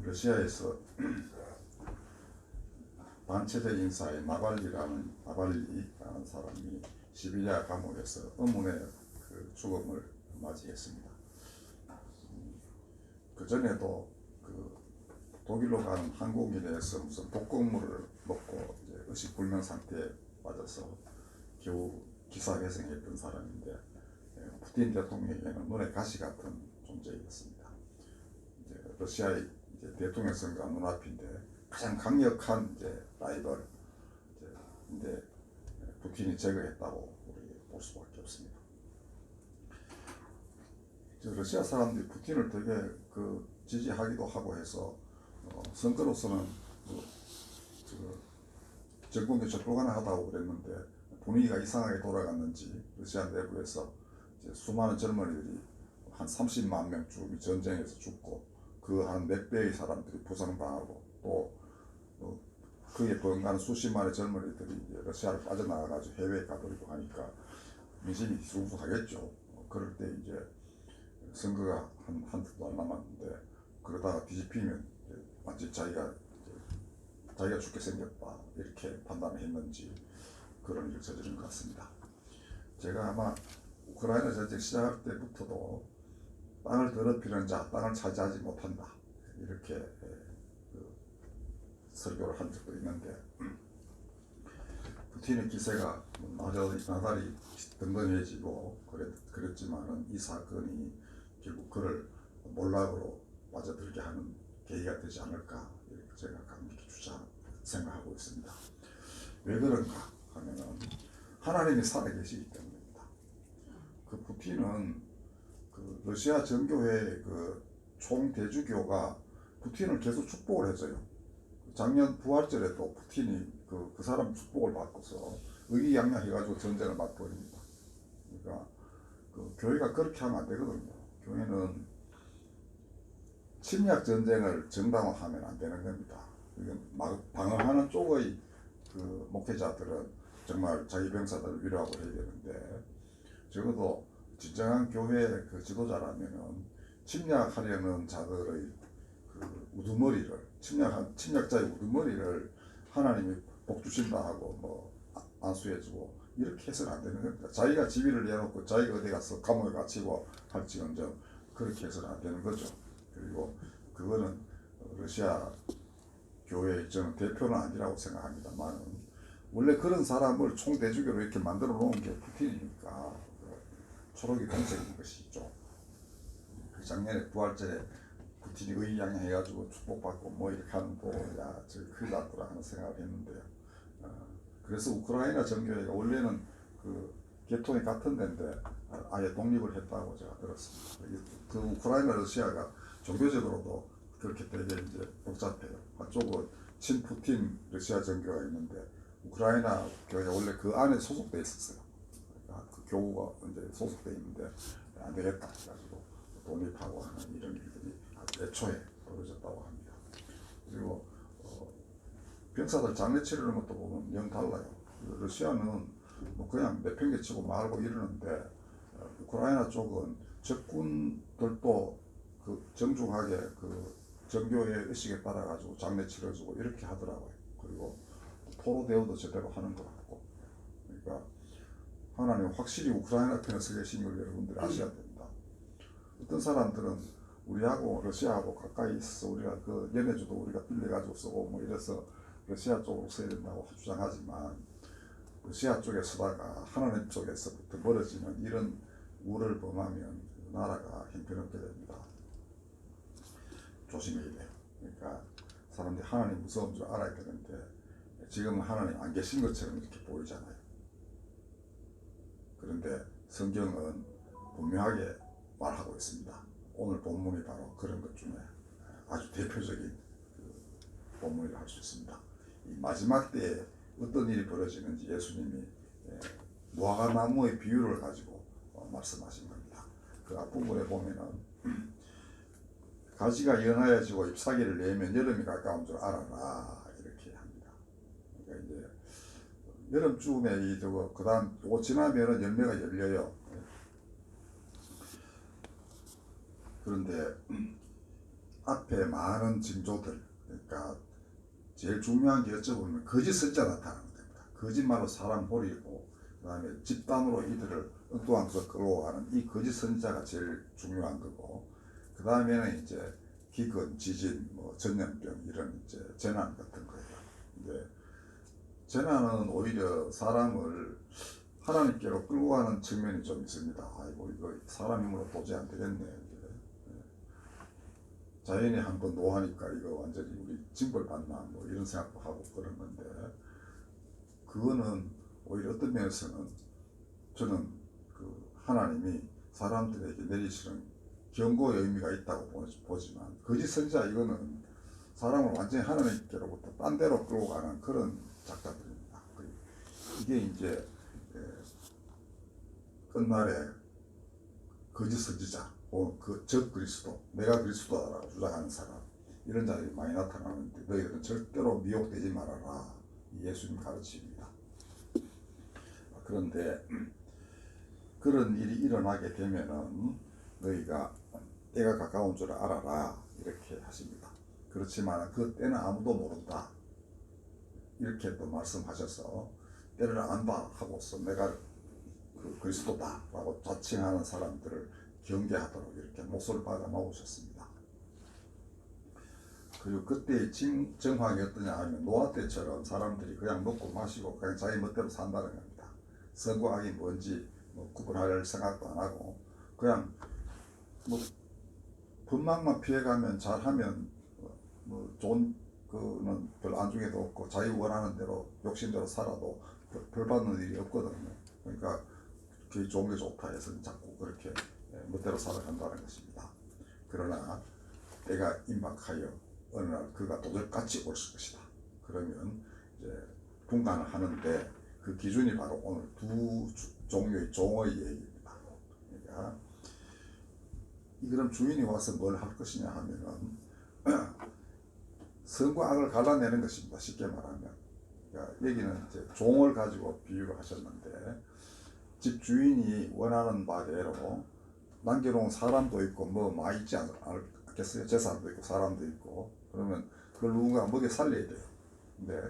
러시아에서 반체제 인사의 나발리라는 사람이 시베리아 감옥에서 의문의 죽음을 맞이했습니다. 그 전에도 독일로 가는 항공기내에서 무슨 독극물을 먹고 이제 의식불명 상태에 빠져서 겨우 기사회생했던 사람인데, 푸틴 대통령에게는 눈에 가시 같은 존재였습니다. 이제 러시아의 이제 대통령 선거가 눈앞인데 가장 강력한 이제 라이벌, 근데 푸틴이 제거했다고 우리 볼 수밖에 없습니다. 러시아 사람들이 푸틴을 되게 지지하기도 하고 해서 선거로서는 정권에 불가능하다고 그랬는데, 분위기가 이상하게 돌아갔는지 러시아 내부에서 이제 수많은 젊은이들이 한 30만 명쯤이 전쟁에서 죽고, 그 한 몇 배의 사람들이 부상당하고, 또 그에 버금가는 수십만의 젊은이들이 이제 러시아를 빠져나가가지고 해외에 가버리고 하니까 민심이 뒤숭숭하겠죠. 그럴 때 이제 선거가 한 달도 안 남았는데, 그러다가 뒤집히면 완전 자기가 죽게 생겼다 이렇게 판단을 했는지 그런 일을 저지른 것 같습니다. 제가 아마 우크라이나 전쟁 시작할 때부터도 땅을 더럽히는 자 땅을 차지하지 못한다 이렇게 설교를 한 적도 있는데, 푸틴의 기세가 나달이 든든해지고 그랬지만은 이 사건이 결국 그를 몰락으로 빠져들게 하는 계기가 되지 않을까 이렇게 제가 감히 생각하고 있습니다. 왜 그런가 하면은 하나님이 살아계시기 때문입니다. 푸틴은 러시아 정교회 총대주교가 푸틴을 계속 축복을 해줘요. 작년 부활절에도 푸틴이 그 사람 축복을 받고서 의기양양해가지고 전쟁을 막버립니다. 그러니까 교회가 그렇게 하면 안 되거든요. 교회는 침략 전쟁을 정당화하면 안 되는 겁니다. 방어하는 쪽의 목회자들은 정말 자기 병사들을 위로하고 해야 되는데, 적어도 진정한 교회 지도자라면은 침략하려는 자들의 침략자의 우두머리를 하나님이 복 주신다 하고 안수해주고 이렇게 해서는 안 되는 겁니다. 자기가 지위를 내놓고 자기가 어디 가서 감옥에 갇히고 할지언정 그렇게 해서는 안 되는 거죠. 그리고 그거는 러시아 교회의 저는 대표는 아니라고 생각합니다만, 원래 그런 사람을 총대주교로 이렇게 만들어 놓은 게 푸틴이니까 초록이 동색인 것이죠. 작년에 부활절에 푸틴이 의기양양해가지고 축복받고 이렇게 하는 거, 야, 저기 큰일 났더라 하는 생각을 했는데요. 그래서 우크라이나 정교회가 원래는 계통이 같은 데인데 아예 독립을 했다고 제가 들었습니다. 우크라이나 러시아가 종교적으로도 그렇게 되게 이제 복잡해요. 한쪽은 친푸틴 러시아 정교가 있는데, 우크라이나 교회가 원래 그 안에 소속돼 있었어요. 그러니까 교우가 이제 소속돼 있는데 안 되겠다 해가지고 독립하고 하는 이런 일들이 애초에 벌어졌다고 합니다. 그리고 병사들 장례 치르는 것도 보면 영 달라요. 러시아는 그냥 내팽개 치고 말고 이러는데, 우크라이나 쪽은 적군들도 정중하게 정교의 의식에 따라 가지고 장례 치러주고 이렇게 하더라고요. 그리고 포로 대우도 제대로 하는 것 같고, 그러니까 하나님 확실히 우크라이나 편에 서 계신 걸 여러분들이 아셔야 됩니다. 어떤 사람들은 우리하고 러시아하고 가까이 있어서 우리가 연해주도 우리가 빌려가지고 쓰고 이래서 러시아 쪽으로 써야 된다고 주장하지만, 러시아 쪽에 서다가 하나님 쪽에서부터 멀어지는 이런 우를 범하면 나라가 형편없게 됩니다. 조심해야 돼요. 그러니까 사람들이 하나님 무서운 줄 알아야 되는데, 지금 하나님 안 계신 것처럼 이렇게 보이잖아요. 그런데 성경은 분명하게 말하고 있습니다. 오늘 본문이 바로 그런 것 중에 아주 대표적인 본문이라 할 수 있습니다. 이 마지막 때에 어떤 일이 벌어지는지 예수님이 무화과나무의 비유를 가지고 말씀하신 겁니다. 그 앞부분에 보면은 가지가 연하여지고 잎사귀를 내면 여름이 가까운 줄 알아라 이렇게 합니다. 그러니까 이제 여름쯤에 그다음 요거 지나면은 열매가 열려요. 그런데 앞에 많은 징조들, 그러니까 제일 중요한 게 여쭤보면 거짓 선지자 나타나는 겁니다. 거짓말로 사람 버리고 그다음에 집단으로 이들을 엉뚱한 곳으로 끌어가는 이 거짓 선지자가 제일 중요한 거고, 그 다음에는 이제 기근, 지진, 뭐 전염병 이런 이제 재난 같은 거예요. 근데 재난은 오히려 사람을 하나님께로 끌고 가는 측면이 좀 있습니다. 아이고 이거 사람 힘으로 도저히 안 되겠네. 이제 자연이 한번 노하니까 이거 완전히 우리 징벌 받나 뭐 이런 생각도 하고 그런 건데, 그거는 오히려 어떤 면에서는 저는 그 하나님이 사람들에게 내리시는 경고의 의미가 있다고 보지만, 거짓 선지자 이거는 사람을 완전히 하나님께로부터 딴 데로 끌고 가는 그런 작자들입니다. 이게 이제 끝날에 거짓 선지자, 적 그리스도, 내가 그리스도다라고 주장하는 사람, 이런 자들이 많이 나타나는데 너희들은 절대로 미혹되지 말아라. 예수님 가르침입니다. 그런데 그런 일이 일어나게 되면은 너희가 때가 가까운 줄 알아라 이렇게 하십니다. 그렇지만 그 때는 아무도 모른다 이렇게 또 말씀하셔서 때를 안다 하고서 내가 그 그리스도다 라고 자칭하는 사람들을 경계하도록 이렇게 못을 박아 놓으셨습니다. 그리고 그때의 정황이 어떠냐 하면 노아 때처럼 사람들이 그냥 먹고 마시고 그냥 자기 멋대로 산다는 겁니다. 선과 악이 뭔지 뭐 구분할 생각도 안 하고 그냥 뭐 분망만 피해가면 잘하면 뭐 좋은 그는 별 안중에도 없고 자기 원하는 대로 욕심대로 살아도 벌 받는 일이 없거든요. 그러니까 그게 좋은 게 좋다 해서 자꾸 그렇게 멋대로 살아간다는 것입니다. 그러나 때가 임박하여 어느 날 그가 도적같이 올 것이다. 그러면 이제 분간을 하는데 그 기준이 바로 오늘 두 종류의 종의 얘기입니다. 그러니까 그럼 주인이 와서 뭘 할 것이냐 하면은 선과 악을 갈라내는 것입니다. 쉽게 말하면. 그러니까 여기는 이제 종을 가지고 비유를 하셨는데 집 주인이 원하는 바대로 남겨놓은 사람도 있고 뭐 많이 있지 않겠어요? 재산도 있고 사람도 있고 그러면 그걸 누군가 먹여 살려야 돼요. 근데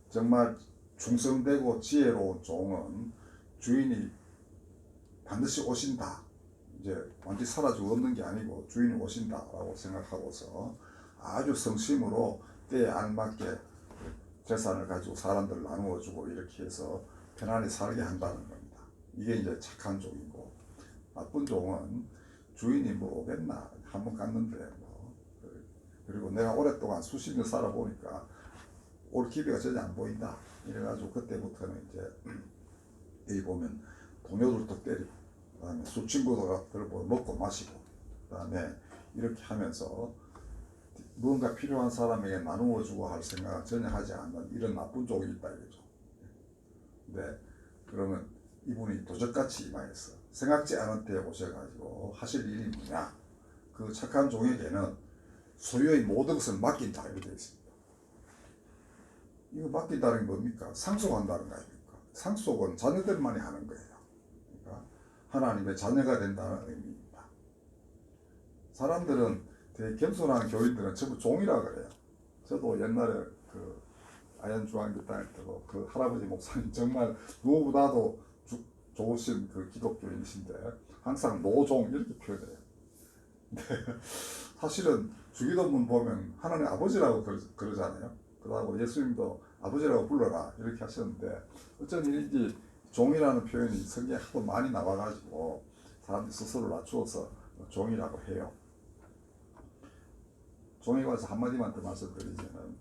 정말 충성되고 지혜로운 종은 주인이 반드시 오신다. 이제 완전히 사라지고 없는 게 아니고 주인이 오신다라고 생각하고서 아주 성심으로 때에 알맞게 재산을 가지고 사람들 나누어주고 이렇게 해서 편안히 살게 한다는 겁니다. 이게 이제 착한 종이고, 나쁜 종은 주인이 뭐 오겠나 한번 갔는데 뭐 그리고 내가 오랫동안 수십 년 살아보니까 올 기회가 전혀 안 보인다 이래가지고 그때부터는 이제 여기 보면 동료들도 때리고 그다음에 술 친구들 먹고 마시고 그다음에 이렇게 하면서 무언가 필요한 사람에게 나누어 주고 할 생각을 전혀 하지 않는 이런 나쁜 종이 있다 이거죠. 근데 그러면 이분이 도적같이 임하여서 생각지 않은 때에 오셔가지고 하실 일이 뭐냐, 그 착한 종에게는 소유의 모든 것을 맡긴다 이렇게 되어 있습니다. 이거 맡긴다는 게 뭡니까? 상속한다는 거 아닙니까? 상속은 자녀들만이 하는 거예요. 그러니까 하나님의 자녀가 된다는 의미입니다. 사람들은 되게 겸손한 교인들은 전부 종이라 그래요. 저도 옛날에 그 아현중앙교 다닐 때도 그 할아버지 목사님 정말 누구보다도 좋으신 그 기독교인이신데 항상 노종 이렇게 표현해요. 근데 사실은 주기도문 보면 하나님 아버지라고 그러잖아요. 그러고 예수님도 아버지라고 불러라 이렇게 하셨는데 어쩐 일인지 종이라는 표현이 성경에 하도 많이 나와가지고 사람들이 스스로를 낮추어서 종이라고 해요. 종에 관해서 한마디만 더 말씀드리자면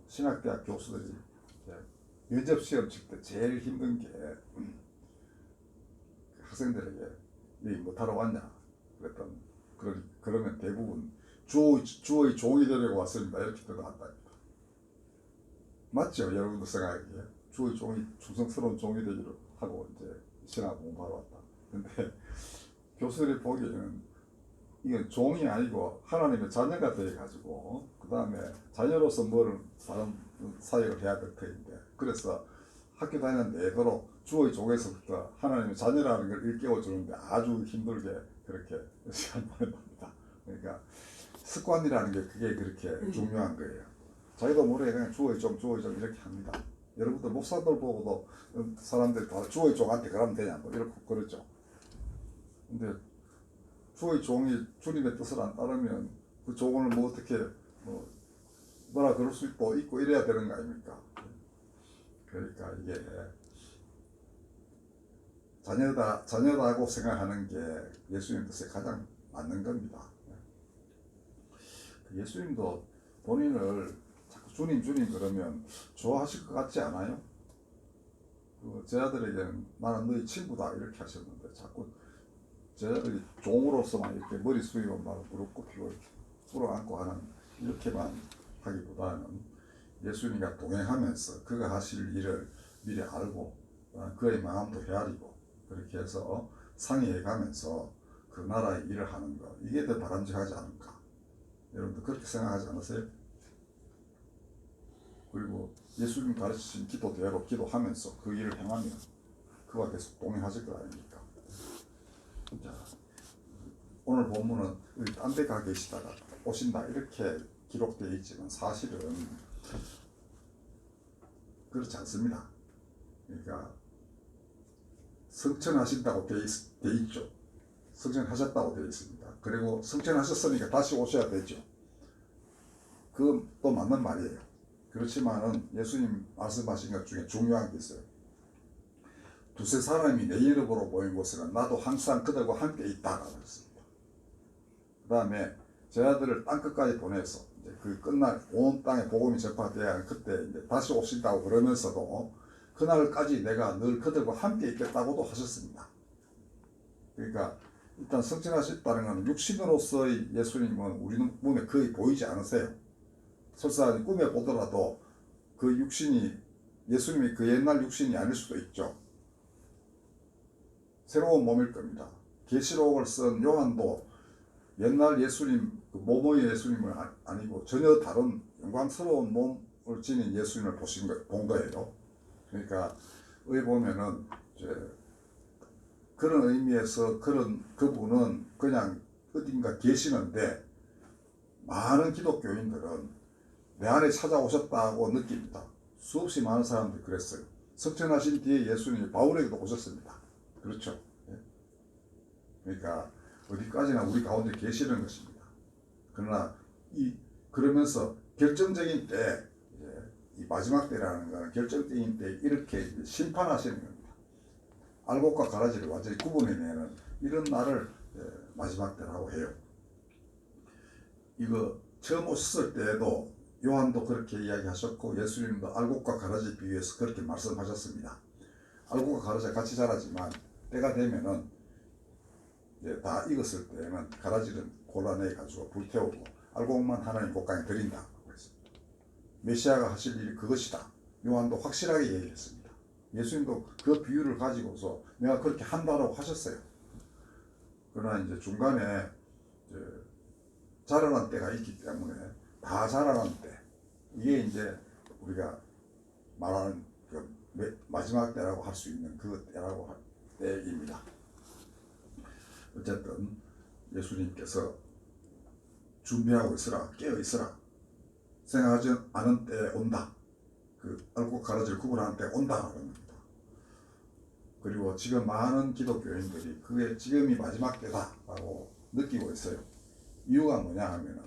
신학대학 교수들이 면접 시험 칠 때 제일 힘든 게 학생들에게 이 뭐하러 왔냐 그랬더니 그러면 대부분 주의 종이 되려고 왔습니다 이렇게 대답한다. 맞죠? 여러분도 생각하기에 주의 종이 충성스러운 종이 되기로 하고 이제 신학 공부하러 왔다. 근데 교수들이 보기에는 이건 종이 아니고 하나님의 자녀가 되어가지고 그 다음에 자녀로서 뭐를 다른 사역을 해야 될 터인데, 그래서 학교 다니는 내도록 주의 종에서부터 하나님의 자녀라는 걸 일깨워 주는데 아주 힘들게 그렇게 시간 보낸답니다. 그러니까 습관이라는 게 그게 그렇게 중요한 거예요. 자기도 모르게 그냥 주어의 종 이렇게 합니다. 여러분들 목사들 보고도 사람들이 다 주어의 종한테 그러면 되냐 뭐 이렇게 그러죠. 근데 주어의 종이 주님의 뜻을 안 따르면 그 종을 뭐 어떻게 뭐라 그럴 수도 있고 이래야 되는 거 아닙니까? 그러니까 이게 자녀다고 생각하는 게 예수님 뜻에 가장 맞는 겁니다. 예수님도 본인을 자꾸 주님 그러면 좋아하실 것 같지 않아요? 제 아들에게는 나는 너희 친구다 이렇게 하셨는데 자꾸 제 아들이 종으로서만 이렇게 머리 숙이고 막 무릎 꿇히고 이렇게 꿇어안고 하는 이렇게만 하기보다는 예수님과 동행하면서 그가 하실 일을 미리 알고 그의 마음도 헤아리고 그렇게 해서 상의해 가면서 그 나라의 일을 하는 것, 이게 더 바람직하지 않을까? 여러분들 그렇게 생각하지 않으세요? 그리고 예수님 가르치신 기도대로 기도하면서 그 일을 행하면 그와 계속 동행하실 거 아닙니까? 자, 오늘 본문은 딴 데 가 계시다가 오신다 이렇게 기록되어 있지만 사실은 그렇지 않습니다. 그러니까 성천하신다고 되어 있죠. 성천하셨다고 되어 있습니다. 그리고 성천하셨으니까 다시 오셔야 되죠. 그것도 맞는 말이에요. 그렇지만은 예수님 말씀하신 것 중에 중요한 게 있어요. 두세 사람이 내 이름으로 모인 곳에는 나도 항상 그들과 함께 있다라고 했습니다. 그 다음에 제 아들을 땅끝까지 보내서 이제 그 끝날 온 땅에 복음이 전파되어야 하는 그때 이제 다시 오신다고 그러면서도 그날까지 내가 늘 그들과 함께 있겠다고도 하셨습니다. 그러니까 일단 성천하셨다는 것은 육신으로서의 예수님은 우리 눈에 거의 보이지 않으세요. 설사 꿈에 보더라도 그 육신이 예수님이 그 옛날 육신이 아닐 수도 있죠. 새로운 몸일 겁니다. 계시록을 쓴 요한도 옛날 예수님, 그 모모의 예수님은 아니고 전혀 다른 영광스러운 몸을 지닌 예수님을 본 거예요. 그러니까 여기 보면은 이제 그런 의미에서 그분은 그냥 어딘가 계시는데 많은 기독교인들은 내 안에 찾아오셨다고 느낍니다. 수없이 많은 사람들이 그랬어요. 성천하신 뒤에 예수님이 바울에게도 오셨습니다. 그렇죠. 그러니까 어디까지나 우리 가운데 계시는 것입니다. 그러나 그러면서 결정적인 때, 이 마지막 때라는 것은 결정적인 때 이렇게 심판하시는 겁니다. 알곡과 가라지를 완전히 구분해내는 이런 날을 마지막 때라고 해요. 이거 처음 오셨을 때에도 요한도 그렇게 이야기하셨고 예수님도 알곡과 가라지 비유해서 그렇게 말씀하셨습니다. 알곡과 가라지가 같이 자라지만 때가 되면은 다 익었을 때는 가라지는 골라내 가지고 불태우고 알곡만 하나님 곳간에 드린다. 메시아가 하실 일이 그것이다. 요한도 확실하게 얘기했습니다. 예수님도 그 비유를 가지고서 내가 그렇게 한다라고 하셨어요. 그러나 이제 중간에 자라난 때가 있기 때문에 다 자라난 때, 이게 이제 우리가 말하는 그 마지막 때라고 할 수 있는 그 때라고 할 때입니다. 어쨌든 예수님께서 준비하고 있으라, 깨어 있으라, 생각하지 않은 때에 온다. 그 알곡 가라지를 구분하는 때에 온다라는 겁니다. 그리고 지금 많은 기독교인들이 그게 지금이 마지막 때다라고 느끼고 있어요. 이유가 뭐냐 하면은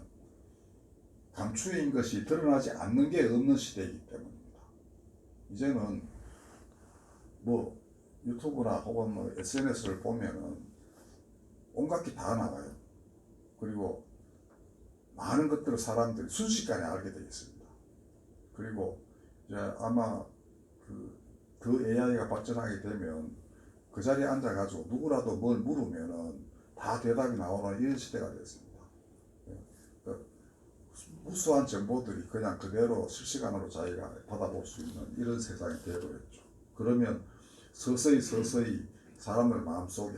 감추인 것이 드러나지 않는 게 없는 시대이기 때문입니다. 이제는 뭐 유튜브나 혹은 뭐 SNS를 보면은 온갖 게 다 나와요. 그리고 많은 것들을 사람들이 순식간에 알게 되겠습니다. 그리고 이제 아마 그 AI가 발전하게 되면 그 자리에 앉아가지고 누구라도 뭘 물으면은 다 대답이 나오는 이런 시대가 됐습니다. 무수한 정보들이 그냥 그대로 실시간으로 자기가 받아볼 수 있는 이런 세상이 되어버렸죠. 그러면 서서히 사람들 마음속에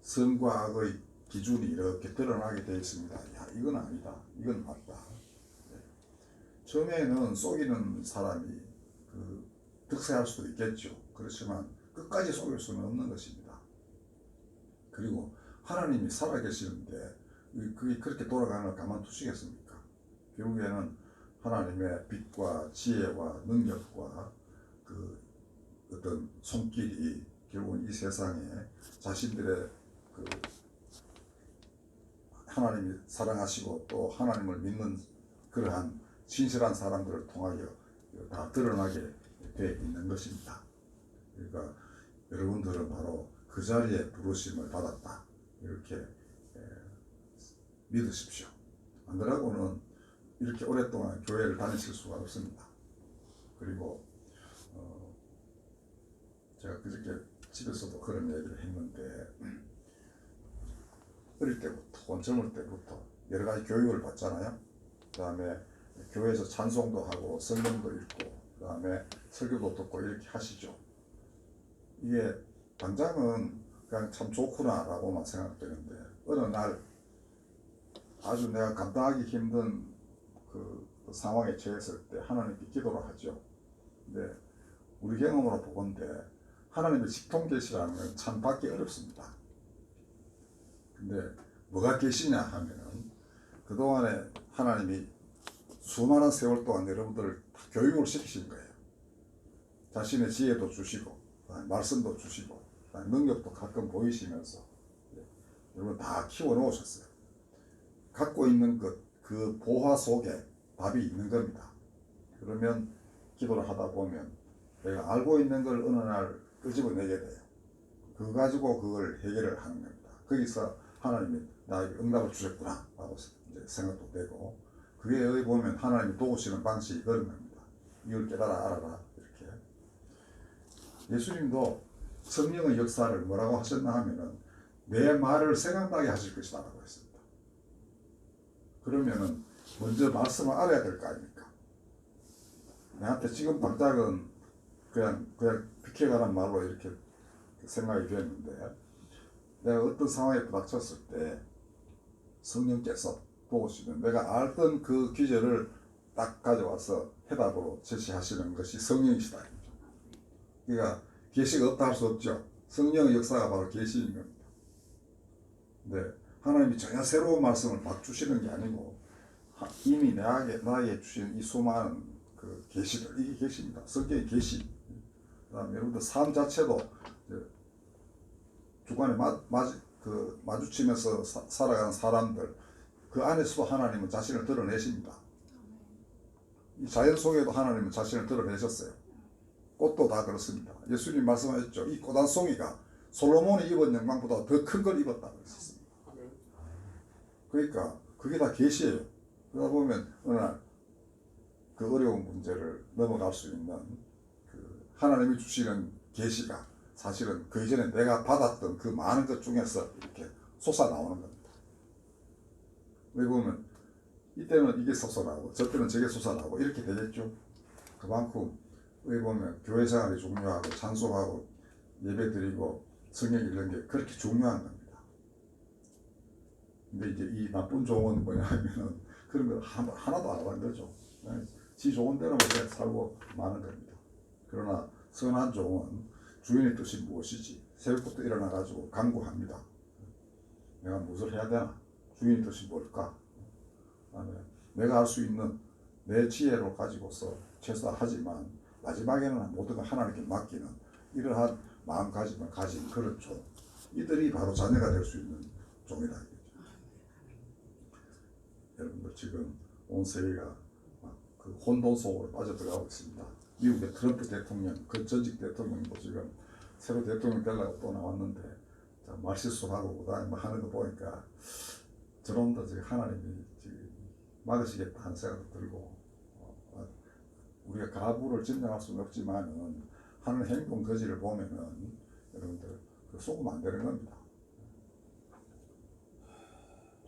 선과 악의 기준이 이렇게 드러나게 되어 있습니다. 야, 이건 아니다. 이건 맞다. 처음에는 속이는 사람이 득세할 수도 있겠죠. 그렇지만 끝까지 속일 수는 없는 것입니다. 그리고 하나님이 살아계시는데 그게 그렇게 돌아가는 걸 가만두시겠습니까? 결국에는 하나님의 빛과 지혜와 능력과 그 어떤 손길이 결국은 이 세상에 자신들의 그 하나님이 사랑하시고 또 하나님을 믿는 그러한 진실한 사람들을 통하여 다 드러나게 돼 있는 것입니다. 그러니까 여러분들은 바로 그 자리에 부르심을 받았다. 이렇게 믿으십시오. 안 그러고는 이렇게 오랫동안 교회를 다니실 수가 없습니다. 그리고 제가 그저께 집에서도 그런 얘기를 했는데 어릴 때부터 젊을 때부터 여러 가지 교육을 받잖아요. 그 다음에 교회에서 찬송도 하고 성경도 읽고 그 다음에 설교도 듣고 이렇게 하시죠. 이게 당장은 그냥 참 좋구나 라고만 생각되는데 어느 날 아주 내가 감당하기 힘든 그 상황에 처했을 때 하나님께 기도를 하죠. 근데 우리 경험으로 보건대 하나님의 직통 계시라는 건 참 받기 어렵습니다. 근데 뭐가 계시냐 하면은 그동안에 하나님이 수많은 세월 동안 여러분들을 다 교육을 시키신 거예요. 자신의 지혜도 주시고 말씀도 주시고 능력도 가끔 보이시면서 여러분 다 키워 놓으셨어요. 갖고 있는 그 보화 속에 답이 있는 겁니다. 그러면 기도를 하다 보면 내가 알고 있는 걸 어느 날 끄집어내게 돼요. 그거 가지고 그걸 해결을 하는 겁니다. 거기서 하나님이 나에게 응답을 주셨구나 라고 생각도 되고 그에 의해 보면 하나님이 도우시는 방식이 그런 겁니다. 이걸 깨달아 알아라 이렇게. 예수님도 성령의 역사를 뭐라고 하셨나 하면은 내 말을 생각나게 하실 것이다 라고 했습니다. 그러면은 먼저 말씀을 알아야 될 거 아닙니까? 내한테 지금 당장은 그냥 비켜가는 말로 이렇게 생각이 되었는데 내가 어떤 상황에 부닥쳤을 때 성령께서 도우시면 내가 알던 그 기절을 딱 가져와서 해답으로 제시하시는 것이 성령이시다. 그러니까 계시가 없다 할 수 없죠. 성령의 역사가 바로 계시인 겁니다. 근데 하나님이 전혀 새로운 말씀을 막 주시는 게 아니고 이미 나에게 주신 이 수많은 그 계시들 이게 계시입니다. 성경의 계시. 그다음에 여러분들 삶 자체도 주관에 마주치면서 살아가는 사람들 그 안에서도 하나님은 자신을 드러내십니다. 이 자연 속에도 하나님은 자신을 드러내셨어요. 꽃도 다 그렇습니다. 예수님 말씀하셨죠. 이 꽃 한 송이가 솔로몬이 입은 영광보다 더 큰 걸 입었다고 했습니다. 그러니까 그게 다 계시예요. 그러다 보면 어느 날 그 어려운 문제를 넘어갈 수 있는 그 하나님이 주시는 계시가 사실은 그 이전에 내가 받았던 그 많은 것 중에서 이렇게 솟아나오는 겁니다. 왜 보면 이때는 이게 솟아나고 저때는 저게 솟아나고 이렇게 되겠죠. 그만큼 왜 보면 교회 생활이 중요하고 찬송하고 예배드리고 성경 읽는 게 그렇게 중요한 겁니다. 근데 이제 이 나쁜 종은 뭐냐 하면은 그런 걸 하나도 안 하는 거죠. 지 좋은 대로만 살고 마는 겁니다. 그러나 선한 종은 주인의 뜻이 무엇이지? 새벽부터 일어나가지고 간구합니다. 내가 무엇을 해야 되나? 주인의 뜻이 뭘까? 내가 할 수 있는 내 지혜를 가지고서 최소화하지만 마지막에는 모든 걸 하나님께 맡기는 이러한 마음가짐을 가진 그런 종. 이들이 바로 자녀가 될 수 있는 종이다. 여러분들 지금 온 세계가 그 혼돈 속으로 빠져들어가고 있습니다. 미국의 트럼프 대통령, 그 전직 대통령도 지금 새로 대통령 되려고 또 나왔는데 말실수하고 그다음에 뭐 하는 거 보니까 저놈도 지금 하나님이 지금 막으시겠다 하는 생각도 들고 우리가 가부를 진정할 수는 없지만은 하는 행동 거지를 보면은 여러분들 속으면 안 되는 겁니다.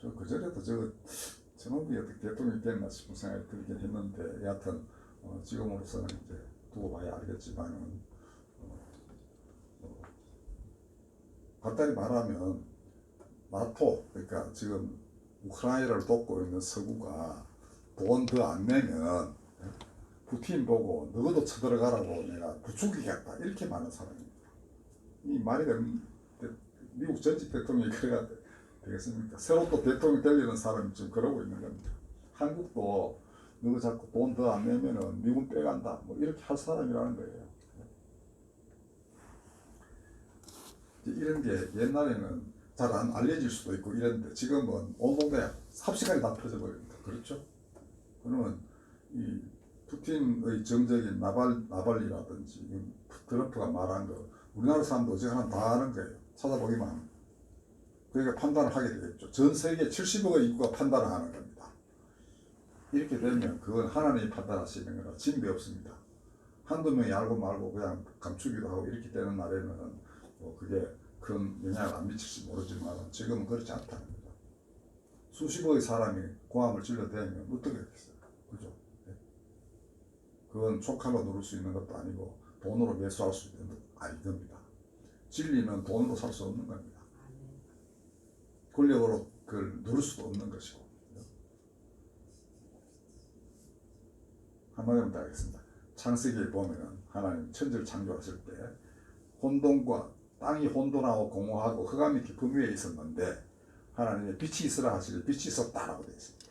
저 그전에도 저놈이 어떻게 대통령이 됐나 싶은 생각이 들긴 했는데 여하튼 지금으로서는 이제 두고 봐야 알겠지만은 간단히 말하면 나토 그러니까 지금 우크라이나를 돕고 있는 서구가 돈 더 안 내면 푸틴 보고 너도 쳐들어가라고 내가 부추기겠다 이렇게 많은 사람입니다. 이 말이 되는 미국 전직 대통령이 그래가 되겠습니까? 새로 또 대통령 되려는 사람이 지금 그러고 있는 겁니다. 한국도 너 자꾸 돈 더 안 내면은 미군 빼간다 뭐 이렇게 할 사람이라는 거예요. 이런 게 옛날에는 잘 안 알려질 수도 있고 이랬는데 지금은 온 동네 삽시간에 다 퍼져버립니다. 그렇죠? 그러면 이 푸틴의 정적인 나발리라든지 트럼프가 말한 거 우리나라 사람도 어지간하면 다 아는 거예요. 찾아보기만 하면. 그러니까 판단을 하게 되겠죠. 전 세계 70억의 인구가 판단을 하는 겁니다. 이렇게 되면 그건 하나님이 판단하시는 거라 진배 없습니다. 한두 명이 알고 말고 그냥 감추기도 하고 이렇게 되는 날에는 뭐 그게 큰 영향을 안 미칠지 모르지만 지금은 그렇지 않다는 거죠. 수십억의 사람이 고함을 질러대면 어떻게 하겠어요? 그죠? 그건 촉하로 누를 수 있는 것도 아니고 돈으로 매수할 수 있는 것도 아닐 겁니다. 진리는 돈으로 살 수 없는 겁니다. 권력으로 그걸 누를 수도 없는 것이고. 한마디로 따르겠습니다. 창세기에 보면은 하나님 천지를 창조하실 때 혼돈과 땅이 혼돈하고 공허하고 흑암이 깊은 위에 있었는데 하나님의 빛이 있으라 하시길 빛이 있었다라고 되어 있습니다.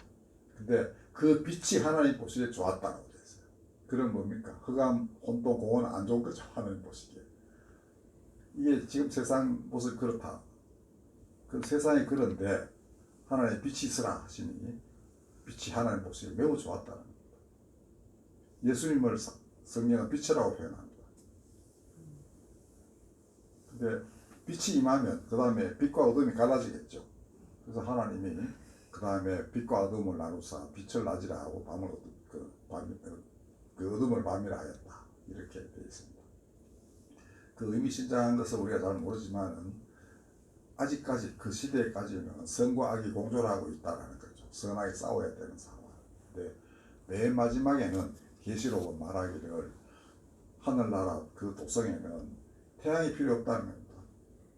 근데 그 빛이 하나님 보시기에 좋았다라고 되어 있어요. 그럼 뭡니까? 흑암, 혼돈, 공허는 안 좋은 거죠. 하나님 보시기에. 이게 지금 세상 모습이 그렇다. 그 세상이 그런데 하나님의 빛이 있으라 하시니 빛이 하나님 보시기에 매우 좋았다는 겁니다. 예수님을 성경은 빛이라고 표현합니다. 근데 빛이 임하면 그 다음에 빛과 어둠이 갈라지겠죠. 그래서 하나님이 그 다음에 빛과 어둠을 나누사 빛을 낮이라 하고 밤을 그 어둠을 밤이라 하였다. 이렇게 되어 있습니다. 그 의미심장한 것을 우리가 잘 모르지만은 아직까지 그 시대까지는 선과 악이 공존하고 있다는 거죠. 선악이 싸워야 되는 상황. 근데 맨 마지막에는 계시록은 말하기를 하늘나라 그 독성에는 태양이 필요 없다는 겁니다.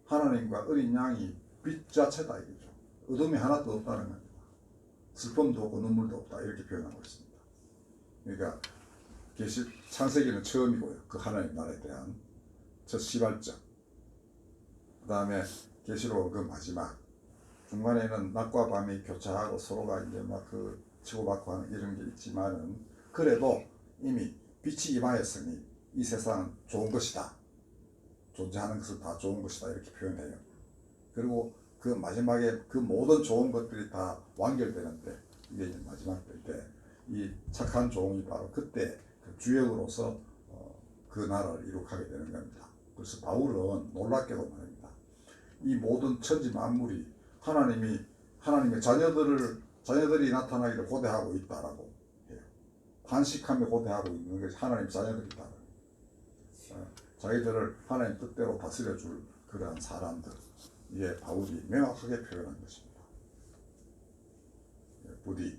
하나님과 어린 양이 빛 자체다 이거죠. 어둠이 하나도 없다는 겁니다. 슬픔도 없고 눈물도 없다 이렇게 표현하고 있습니다. 그러니까 창세기는 처음이고요. 그 하나님 나라에 대한 첫 시발점. 그 다음에 계시록은 그 마지막. 중간에는 낮과 밤이 교차하고 서로가 이제 막 그 치고받고 하는 이런 게 있지만은 그래도 이미 빛이 임하였으니 이 세상은 좋은 것이다. 존재하는 것은 다 좋은 것이다. 이렇게 표현해요. 그리고 그 마지막에 그 모든 좋은 것들이 다 완결되는데 이게 이제 마지막 때 이 착한 종이 바로 그때 그 주역으로서 그 나라를 이룩하게 되는 겁니다. 그래서 바울은 놀랍게도 말입니다. 이 모든 천지 만물이 하나님의 자녀들이 나타나기를 고대하고 있다라고 해요. 탄식하며 고대하고 있는 것이 하나님 자녀들이다. 자기들을 하나님 뜻대로 다스려줄 그러한 사람들. 이게 바울이 명확하게 표현한 것입니다. 부디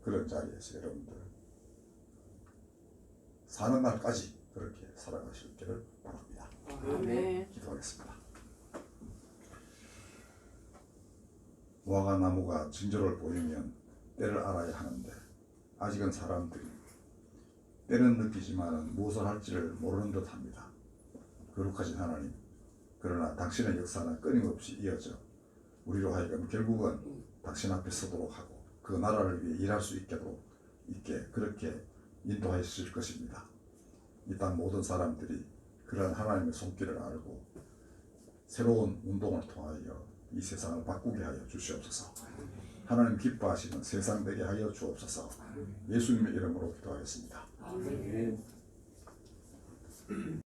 그런 자리에서 여러분들 사는 날까지 그렇게 살아가시기를 바랍니다. 아멘. 기도하겠습니다. 무화과 나무가 징조를 보이면 때를 알아야 하는데 아직은 사람들이 때는 느끼지만 무엇을 할지를 모르는 듯합니다. 거룩하신 하나님, 그러나 당신의 역사는 끊임없이 이어져 우리로 하여금 결국은 당신 앞에 서도록 하고 그 나라를 위해 일할 수 있게 그렇게 인도하실 것입니다. 이 땅 모든 사람들이 그러한 하나님의 손길을 알고 새로운 운동을 통하여 이 세상을 바꾸게 하여 주시옵소서. 하나님 기뻐하시는 세상 되게 하여 주옵소서. 예수님의 이름으로 기도하겠습니다. 아멘.